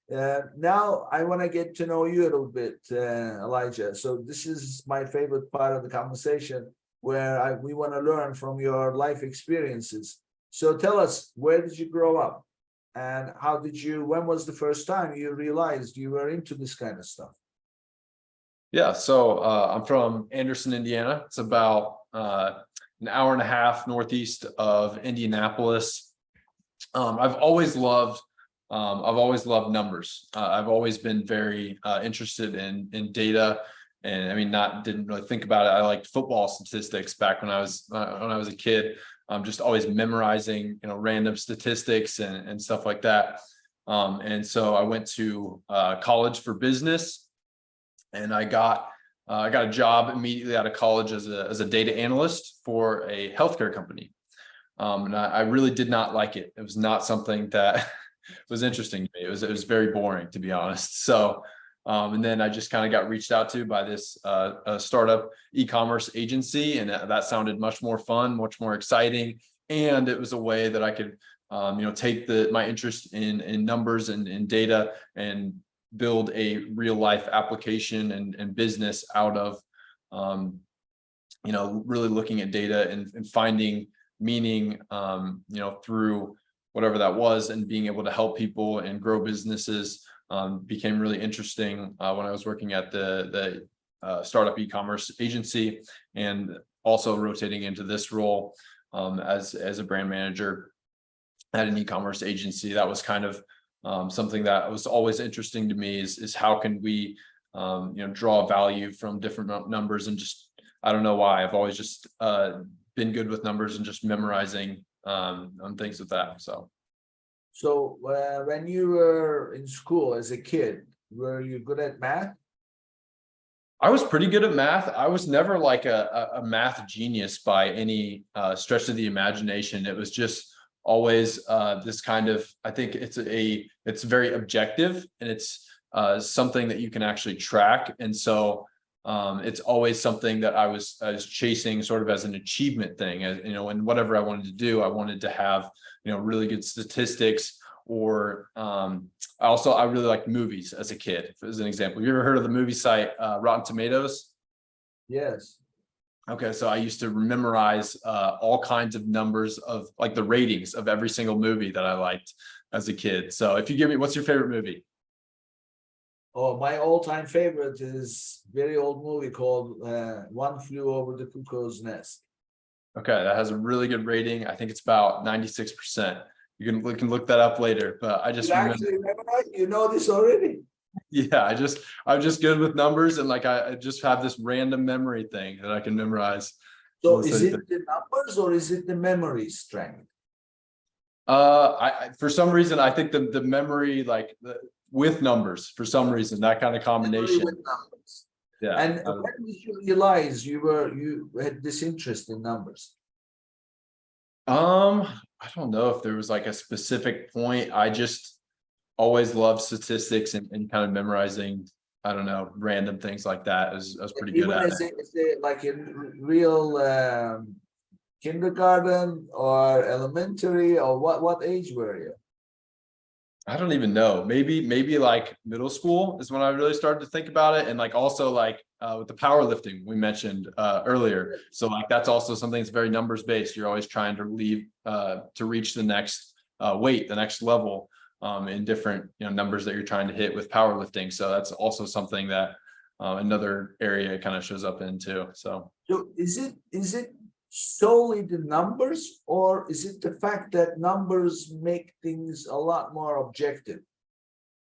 Now I want to get to know you a little bit, Elijah. So this is my favorite part of the conversation where we want to learn from your life experiences. So tell us, where did you grow up? And when was the first time you realized you were into this kind of stuff? Yeah, so I'm from Anderson, Indiana. It's about an hour and a half northeast of Indianapolis. I've always loved numbers. I've always been very interested in data, and I mean, didn't really think about it. I liked football statistics back when I was a kid. Just always memorizing, random statistics and stuff like that. And so I went to college for business. And I got a job immediately out of college as a data analyst for a healthcare company. And I really did not like it. It was not something that was interesting to me. It was very boring, to be honest. So, and then I just kind of got reached out to by this startup e-commerce agency, and that sounded much more fun, much more exciting. And it was a way that I could, take my interest in numbers and in data and build a real life application and business out of, really looking at data and finding meaning, through whatever that was, and being able to help people and grow businesses became really interesting when I was working at the startup e-commerce agency, and also rotating into this role as a brand manager at an e-commerce agency. That was kind of something that was always interesting to me is how can we, draw value from different numbers, and just, I don't know why, I've always just been good with numbers and just memorizing on things with that. So when you were in school as a kid, were you good at math? I was pretty good at math. I was never like a math genius by any stretch of the imagination. It was just always this kind of, I think it's very objective, and it's something that you can actually track. And so it's always something that I was chasing sort of as an achievement thing, and whatever I wanted to do, I wanted to have, really good statistics. Or I really liked movies as a kid, as an example. Have you ever heard of the movie site Rotten Tomatoes? Yes. Okay, so I used to memorize all kinds of numbers of like the ratings of every single movie that I liked as a kid. So if you give me, what's your favorite movie? Oh, my all-time favorite is a very old movie called One Flew Over the Cuckoo's Nest. Okay, that has a really good rating. I think it's about 96%. You can look that up later, but I just actually remember that? You know this already? Yeah, I'm just good with numbers, and like I just have this random memory thing that I can memorize. So is it the numbers or is it the memory strength? I for some reason I think the memory, with numbers, for some reason, that kind of combination. With numbers. Yeah. And when did you realize you had this interest in numbers? I don't know if there was like a specific point. I just always loved statistics and kind of memorizing, I don't know, random things like that. I was pretty good at it. Like in real kindergarten or elementary, or what age were you? I don't even know. Maybe like middle school is when I really started to think about it. And like also like with the powerlifting we mentioned earlier. So like that's also something that's very numbers based. You're always trying to reach the next weight, the next level in different numbers that you're trying to hit with powerlifting. So that's also something that another area kind of shows up into. So is it solely the numbers, or is it the fact that numbers make things a lot more objective?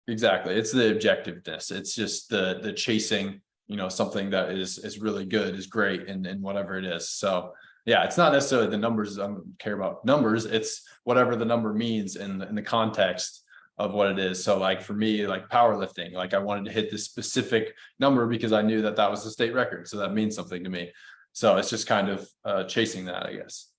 Exactly. It's the objectiveness. It's just the chasing, something that is really good, is great, and whatever it is. So yeah, it's not necessarily the numbers. I don't care about numbers. It's whatever the number means in the context of what it is. So like for me, like powerlifting, like I wanted to hit this specific number because I knew that was the state record. So that means something to me. So it's just kind of chasing that, I guess.